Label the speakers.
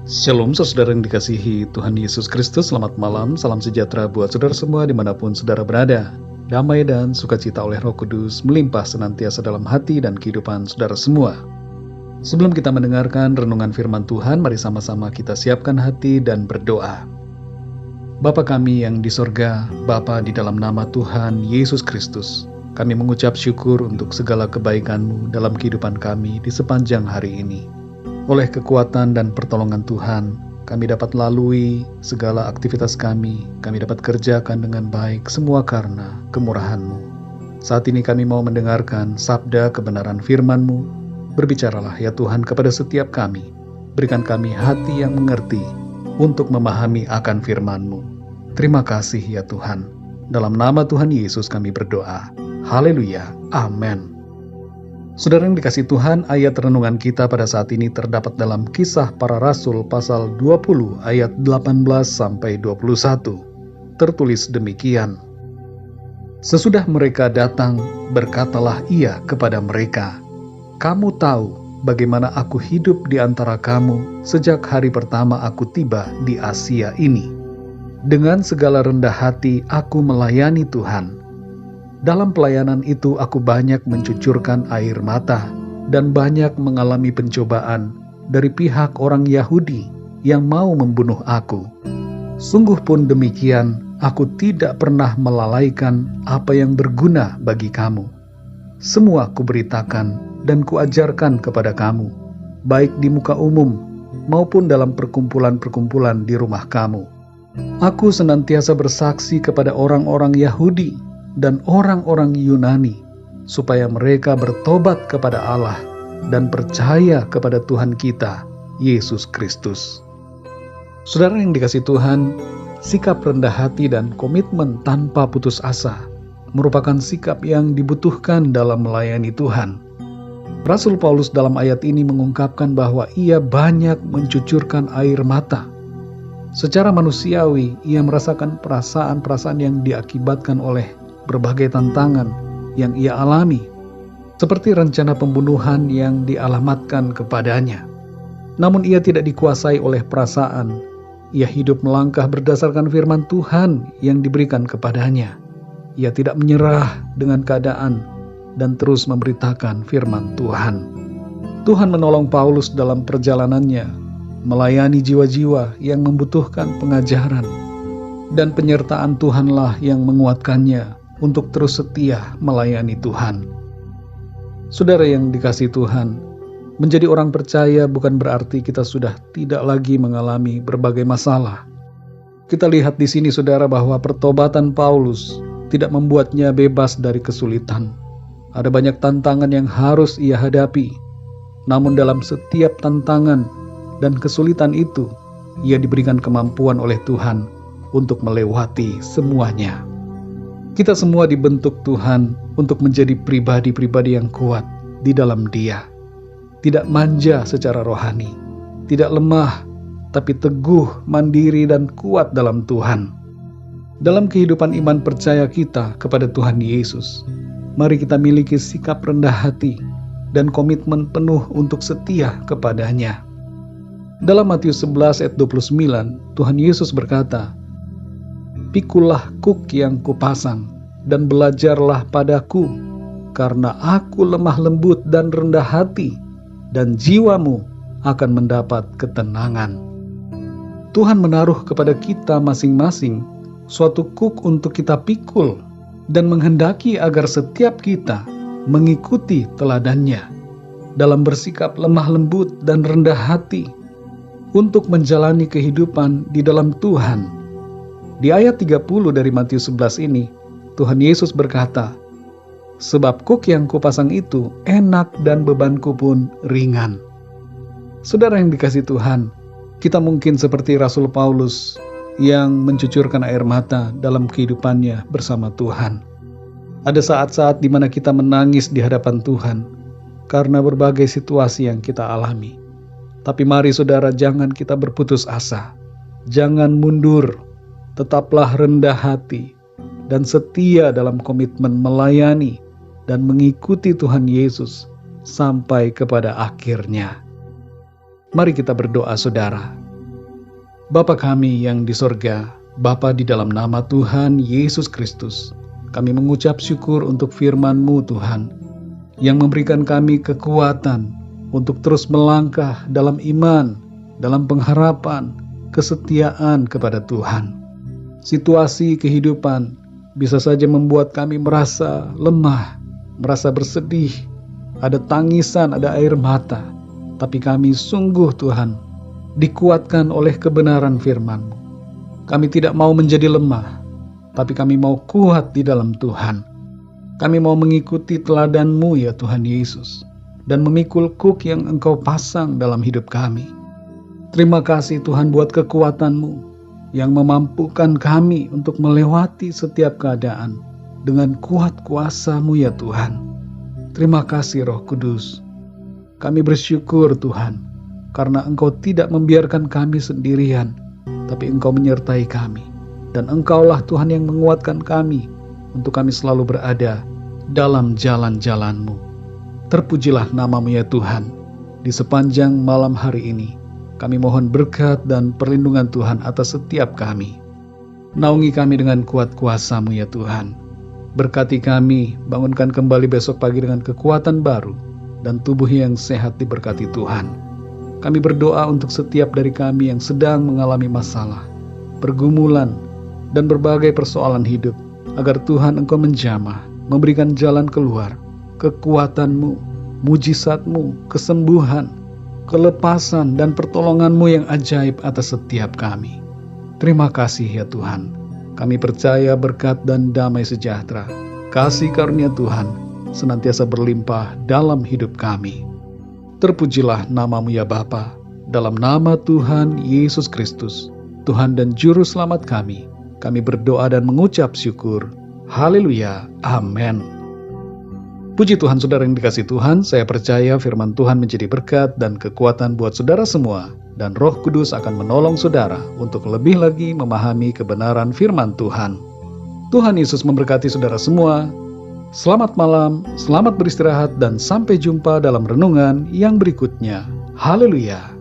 Speaker 1: Shalom saudara yang dikasihi Tuhan Yesus Kristus, selamat malam, salam sejahtera buat saudara semua dimanapun saudara berada. Damai dan sukacita oleh Roh Kudus melimpah senantiasa dalam hati dan kehidupan saudara semua. Sebelum kita mendengarkan renungan firman Tuhan, mari sama-sama kita siapkan hati dan berdoa. Bapa kami yang di sorga, Bapa di dalam nama Tuhan Yesus Kristus, kami mengucap syukur untuk segala kebaikan-Mu dalam kehidupan kami di sepanjang hari ini. Oleh kekuatan dan pertolongan Tuhan, kami dapat lalui segala aktivitas kami dapat kerjakan dengan baik semua karena kemurahan-Mu. Saat ini kami mau mendengarkan sabda kebenaran firman-Mu. Berbicaralah ya Tuhan kepada setiap kami. Berikan kami hati yang mengerti untuk memahami akan firman-Mu. Terima kasih ya Tuhan. Dalam nama Tuhan Yesus kami berdoa. Haleluya. Amin. Saudara yang dikasihi Tuhan, ayat renungan kita pada saat ini terdapat dalam Kisah Para Rasul pasal 20 ayat 18-21. Tertulis demikian. Sesudah mereka datang, berkatalah ia kepada mereka, "Kamu tahu bagaimana aku hidup di antara kamu sejak hari pertama aku tiba di Asia ini. Dengan segala rendah hati aku melayani Tuhan. Dalam pelayanan itu aku banyak mencucurkan air mata dan banyak mengalami pencobaan dari pihak orang Yahudi yang mau membunuh aku. Sungguh pun demikian, aku tidak pernah melalaikan apa yang berguna bagi kamu. Semua kuberitakan dan kuajarkan kepada kamu, baik di muka umum maupun dalam perkumpulan-perkumpulan di rumah kamu. Aku senantiasa bersaksi kepada orang-orang Yahudi dan orang-orang Yunani, supaya mereka bertobat kepada Allah dan percaya kepada Tuhan kita, Yesus Kristus." Saudara yang dikasihi Tuhan, sikap rendah hati dan komitmen tanpa putus asa merupakan sikap yang dibutuhkan dalam melayani Tuhan. Rasul Paulus dalam ayat ini mengungkapkan bahwa ia banyak mencucurkan air mata. Secara manusiawi, ia merasakan perasaan-perasaan yang diakibatkan oleh berbagai tantangan yang ia alami, seperti rencana pembunuhan yang dialamatkan kepadanya. Namun ia tidak dikuasai oleh perasaan. Ia hidup melangkah berdasarkan firman Tuhan yang diberikan kepadanya. Ia tidak menyerah dengan keadaan dan terus memberitakan firman Tuhan. Tuhan menolong Paulus dalam perjalanannya, melayani jiwa-jiwa yang membutuhkan pengajaran, dan penyertaan Tuhanlah yang menguatkannya untuk terus setia melayani Tuhan. Saudara yang dikasihi Tuhan, menjadi orang percaya bukan berarti kita sudah tidak lagi mengalami berbagai masalah. Kita lihat di sini saudara bahwa pertobatan Paulus tidak membuatnya bebas dari kesulitan. Ada banyak tantangan yang harus ia hadapi. Namun dalam setiap tantangan dan kesulitan itu, ia diberikan kemampuan oleh Tuhan untuk melewati semuanya. Kita semua dibentuk Tuhan untuk menjadi pribadi-pribadi yang kuat di dalam Dia. Tidak manja secara rohani, tidak lemah, tapi teguh, mandiri, dan kuat dalam Tuhan. Dalam kehidupan iman percaya kita kepada Tuhan Yesus, mari kita miliki sikap rendah hati dan komitmen penuh untuk setia kepadanya. Dalam Matius 11 ayat 29, Tuhan Yesus berkata, "Pikulah kuk yang kupasang, dan belajarlah padaku, karena aku lemah lembut dan rendah hati, dan jiwamu akan mendapat ketenangan." Tuhan menaruh kepada kita masing-masing suatu kuk untuk kita pikul, dan menghendaki agar setiap kita mengikuti teladannya dalam bersikap lemah lembut dan rendah hati untuk menjalani kehidupan di dalam Tuhan. Di ayat 30 dari Matius 11 ini, Tuhan Yesus berkata, "Sebab kuk yang kupasang itu enak dan bebanku pun ringan." Saudara yang dikasihi Tuhan, kita mungkin seperti Rasul Paulus yang mencucurkan air mata dalam kehidupannya bersama Tuhan. Ada saat-saat di mana kita menangis di hadapan Tuhan karena berbagai situasi yang kita alami. Tapi mari saudara, jangan kita berputus asa. Jangan mundur. Tetaplah rendah hati dan setia dalam komitmen melayani dan mengikuti Tuhan Yesus sampai kepada akhirnya. Mari kita berdoa saudara. Bapa kami yang di sorga, Bapa di dalam nama Tuhan Yesus Kristus, kami mengucap syukur untuk firman-Mu Tuhan, yang memberikan kami kekuatan untuk terus melangkah dalam iman, dalam pengharapan, kesetiaan kepada Tuhan. Situasi kehidupan bisa saja membuat kami merasa lemah, merasa bersedih, ada tangisan, ada air mata. Tapi kami sungguh Tuhan, dikuatkan oleh kebenaran firman-Mu. Kami tidak mau menjadi lemah, tapi kami mau kuat di dalam Tuhan. Kami mau mengikuti teladan-Mu ya Tuhan Yesus, dan memikul kuk yang Engkau pasang dalam hidup kami. Terima kasih Tuhan buat kekuatan-Mu yang memampukan kami untuk melewati setiap keadaan dengan kuat kuasa-Mu ya Tuhan. Terima kasih Roh Kudus. Kami bersyukur Tuhan, karena Engkau tidak membiarkan kami sendirian, tapi Engkau menyertai kami. Dan Engkaulah Tuhan yang menguatkan kami untuk kami selalu berada dalam jalan-jalan-Mu. Terpujilah nama-Mu ya Tuhan. Di sepanjang malam hari ini, kami mohon berkat dan perlindungan Tuhan atas setiap kami. Naungi kami dengan kuat kuasa-Mu ya Tuhan. Berkati kami, bangunkan kembali besok pagi dengan kekuatan baru, dan tubuh yang sehat diberkati Tuhan. Kami berdoa untuk setiap dari kami yang sedang mengalami masalah, pergumulan, dan berbagai persoalan hidup, agar Tuhan Engkau menjamah, memberikan jalan keluar, kekuatan-Mu, mujizat-Mu, kesembuhan, kelepasan, dan pertolongan-Mu yang ajaib atas setiap kami. Terima kasih ya Tuhan. Kami percaya berkat dan damai sejahtera, kasih karunia Tuhan senantiasa berlimpah dalam hidup kami. Terpujilah nama-Mu ya Bapa, dalam nama Tuhan Yesus Kristus, Tuhan dan Juru Selamat kami berdoa dan mengucap syukur. Haleluya, amin. Puji Tuhan saudara yang dikasih Tuhan, saya percaya firman Tuhan menjadi berkat dan kekuatan buat saudara semua, dan Roh Kudus akan menolong saudara untuk lebih lagi memahami kebenaran firman Tuhan. Tuhan Yesus memberkati saudara semua. Selamat malam, selamat beristirahat, dan sampai jumpa dalam renungan yang berikutnya. Haleluya.